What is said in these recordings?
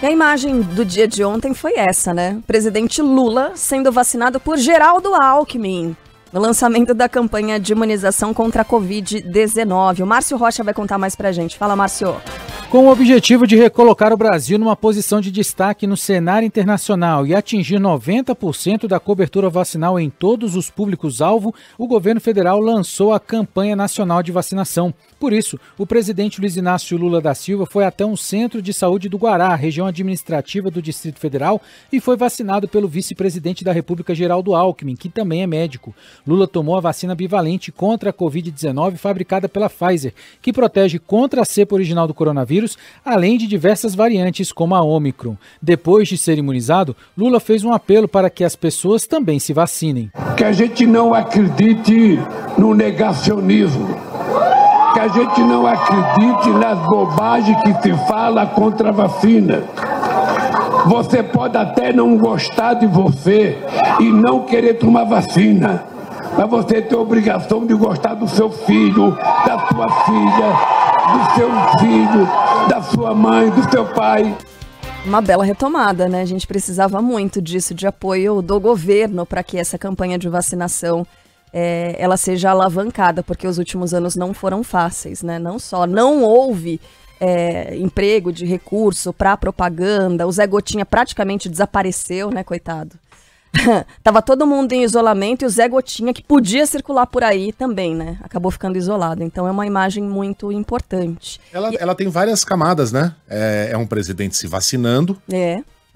E a imagem do dia de ontem foi essa, né? Presidente Lula sendo vacinado por Geraldo Alckmin no lançamento da campanha de imunização contra a Covid-19. O Márcio Rocha vai contar mais pra gente. Fala, Márcio. Com o objetivo de recolocar o Brasil numa posição de destaque no cenário internacional e atingir 90% da cobertura vacinal em todos os públicos-alvo, o governo federal lançou a campanha nacional de vacinação. Por isso, o presidente Luiz Inácio Lula da Silva foi até um centro de saúde do Guará, região administrativa do Distrito Federal, e foi vacinado pelo vice-presidente da República, Geraldo Alckmin, que também é médico. Lula tomou a vacina bivalente contra a Covid-19 fabricada pela Pfizer, que protege contra a cepa original do coronavírus, além de diversas variantes como a Ômicron. Depois de ser imunizado, Lula fez um apelo para que as pessoas também se vacinem. Que a gente não acredite no negacionismo, que a gente não acredite nas bobagens que se fala contra a vacina. Você pode até não gostar de você e não querer tomar vacina, mas você tem a obrigação de gostar do seu filho, da sua filha, do seu filho, da sua mãe, do seu pai. Uma bela retomada, né? A gente precisava muito disso, de apoio do governo para que essa campanha de vacinação ela seja alavancada, porque os últimos anos não foram fáceis, né? Não só não houve emprego de recurso para propaganda, o Zé Gotinha praticamente desapareceu, né, coitado? Tava todo mundo em isolamento e o Zé Gotinha, que podia circular por aí também, né? Acabou ficando isolado. Então é uma imagem muito importante. Ela tem várias camadas, né? É um presidente se vacinando.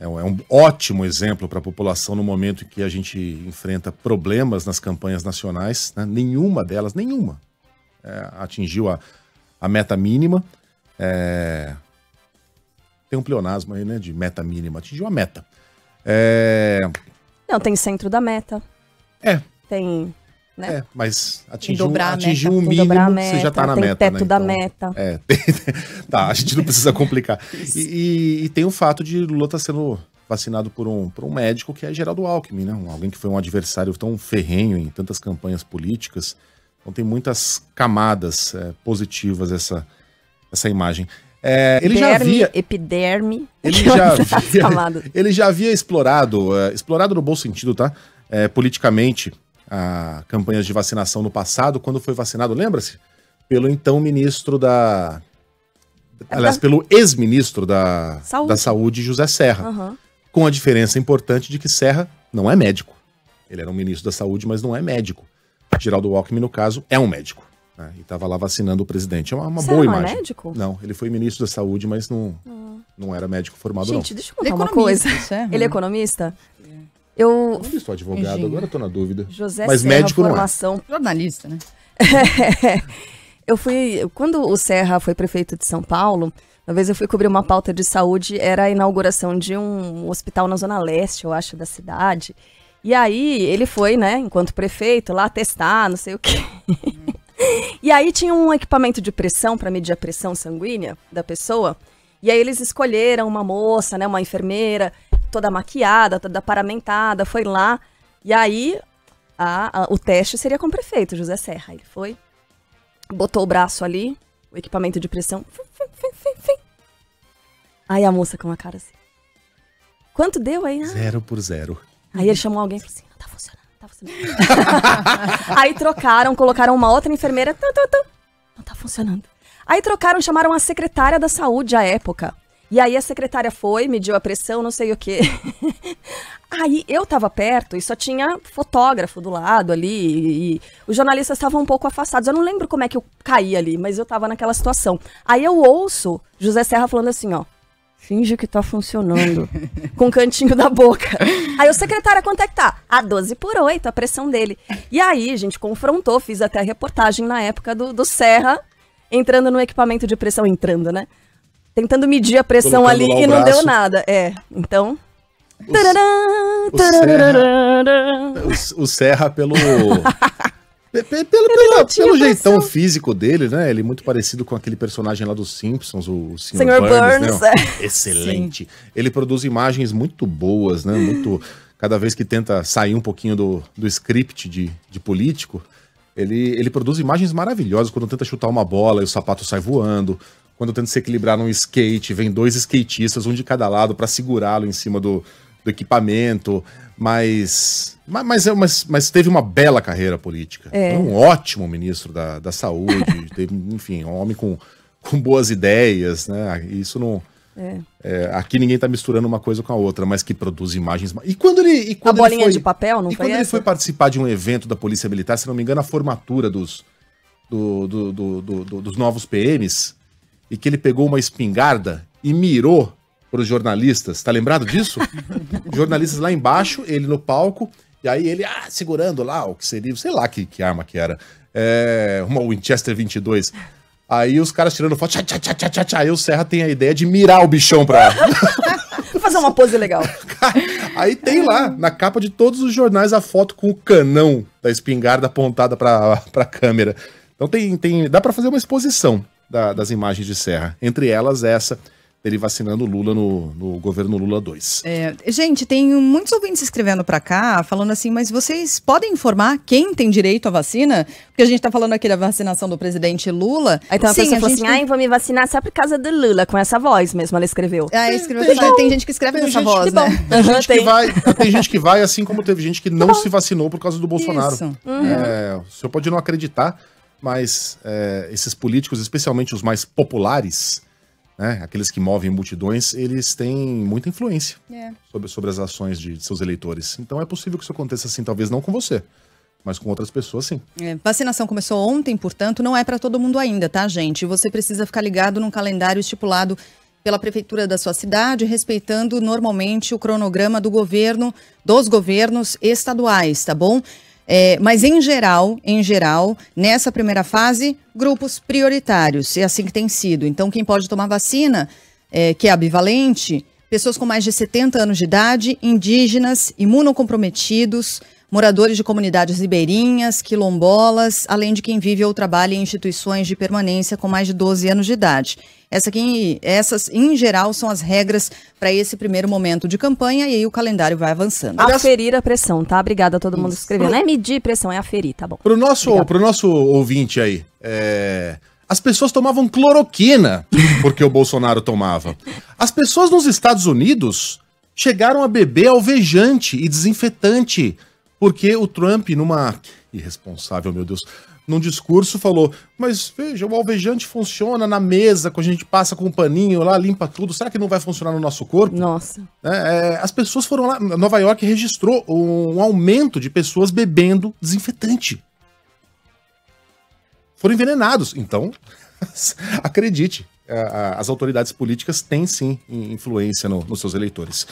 É um ótimo exemplo para a população no momento em que a gente enfrenta problemas nas campanhas nacionais, né? Nenhuma delas, atingiu a meta mínima. Tem um pleonasmo aí, né? De meta mínima. Atingiu a meta. Não, tem centro da meta. Tem, né? Mas atingiu o mínimo, você já tá na meta, tem teto, né? da meta. Tá, a gente não precisa complicar. E tem o fato de Lula estar sendo vacinado por um médico que é Geraldo Alckmin, né? Alguém que foi um adversário tão ferrenho em tantas campanhas políticas. Então tem muitas camadas positivas essa imagem. Ele já havia... Epiderme. Ele já havia explorado no bom sentido, tá? Politicamente, a campanhas de vacinação no passado, quando foi vacinado, lembra-se? Pelo então ministro pelo ex-ministro da Saúde, José Serra. Uhum. Com a diferença importante de que Serra não é médico. Ele era um ministro da Saúde, mas não é médico. Geraldo Alckmin, no caso, é um médico. E estava lá vacinando o presidente. É uma boa imagem. É médico? Não, ele foi ministro da Saúde, mas não era médico formado, não. Gente, deixa eu contar uma coisa. Ele é economista? Eu não sou advogado, agora eu tô na dúvida. José mas Serra, médico formação... não é. Jornalista, né? Quando o Serra foi prefeito de São Paulo, uma vez eu fui cobrir uma pauta de saúde, era a inauguração de um hospital na Zona Leste, eu acho, da cidade. E aí ele foi, né, enquanto prefeito, lá testar, não sei o quê. E aí tinha um equipamento de pressão para medir a pressão sanguínea da pessoa. E aí eles escolheram uma moça, né, uma enfermeira, toda maquiada, toda paramentada, foi lá. E aí o teste seria com o prefeito, José Serra. Ele foi, botou o braço ali, o equipamento de pressão. Aí a moça com a cara assim. Quanto deu aí? 0 por 0. Aí ele chamou alguém e falou assim, não tá funcionando. Aí trocaram, colocaram uma outra enfermeira. Não tá funcionando. Aí trocaram, chamaram a secretária da saúde à época. E aí a secretária foi, mediu a pressão, não sei o quê. Aí eu tava perto e só tinha fotógrafo do lado ali. E os jornalistas estavam um pouco afastados. Eu não lembro como é que eu caí ali, mas eu tava naquela situação. Aí eu ouço José Serra falando assim, ó. Finge que tá funcionando. Com o cantinho da boca. Aí o secretário, quanto é que tá? 12 por 8, a pressão dele. E aí a gente confrontou, fiz até a reportagem na época do Serra, entrando no equipamento de pressão, né? Tentando medir a pressão ali e não deu nada. Então... O Serra pelo jeitão físico dele, né? Ele é muito parecido com aquele personagem lá dos Simpsons, o Sr. Burns, né? Excelente. Sim. Ele produz imagens muito boas, né? Cada vez que tenta sair um pouquinho do script de político, ele produz imagens maravilhosas quando tenta chutar uma bola e o sapato sai voando, quando tenta se equilibrar num skate, vem 2 skatistas, um de cada lado, para segurá-lo em cima do equipamento, mas teve uma bela carreira política. Foi um ótimo ministro da saúde, teve, enfim, um homem com boas ideias, né? Isso não... aqui ninguém tá misturando uma coisa com a outra, mas que produz imagens... E quando ele a bolinha de papel, não foi quando ele foi participar de um evento da Polícia Militar, se não me engano, a formatura dos novos PMs, e que ele pegou uma espingarda e mirou para os jornalistas, tá lembrado disso? Jornalistas lá embaixo, ele no palco, e aí ele segurando lá o que seria, sei lá que arma que era, uma Winchester 22. Aí os caras tirando foto, aí o Serra tem a ideia de mirar o bichão pra... fazer uma pose legal. Aí tem lá, na capa de todos os jornais, a foto com o canão da espingarda apontada pra câmera. Então dá pra fazer uma exposição das imagens de Serra. Entre elas, essa dele vacinando o Lula no governo Lula 2. Gente, tem muitos ouvintes escrevendo pra cá, falando assim, mas vocês podem informar quem tem direito à vacina? Porque a gente tá falando aqui da vacinação do presidente Lula. Aí então a pessoa falou assim, vou me vacinar só por causa do Lula, com essa voz mesmo, ela escreveu. Tem gente que escreve com essa voz, né? Tem gente que vai, assim como teve gente que não se vacinou por causa do Bolsonaro. Isso. O senhor pode não acreditar, mas esses políticos, especialmente os mais populares, né, aqueles que movem multidões, eles têm muita influência sobre as ações de seus eleitores. Então é possível que isso aconteça assim, talvez não com você, mas com outras pessoas, sim. Vacinação começou ontem, portanto, não é para todo mundo ainda, tá, gente? Você precisa ficar ligado num calendário estipulado pela prefeitura da sua cidade, respeitando normalmente o cronograma dos governos estaduais, tá bom? Mas em geral, nessa primeira fase, grupos prioritários, é assim que tem sido. Então, quem pode tomar vacina, que é a bivalente, pessoas com mais de 70 anos de idade, indígenas, imunocomprometidos, moradores de comunidades ribeirinhas, quilombolas, além de quem vive ou trabalha em instituições de permanência com mais de 12 anos de idade. Essas, em geral, são as regras para esse primeiro momento de campanha e aí o calendário vai avançando. Aferir a pressão, tá? Obrigada a todo mundo que escreveu. Não é medir pressão, é aferir, tá bom. Pro nosso ouvinte aí, as pessoas tomavam cloroquina porque o Bolsonaro tomava. As pessoas nos Estados Unidos chegaram a beber alvejante e desinfetante porque o Trump, irresponsável, meu Deus, num discurso falou, mas veja, o alvejante funciona na mesa, quando a gente passa com um paninho lá, limpa tudo, será que não vai funcionar no nosso corpo? Nossa. As pessoas foram lá, Nova York registrou um aumento de pessoas bebendo desinfetante. Foram envenenados. Então, acredite, as autoridades políticas têm sim influência nos seus eleitores.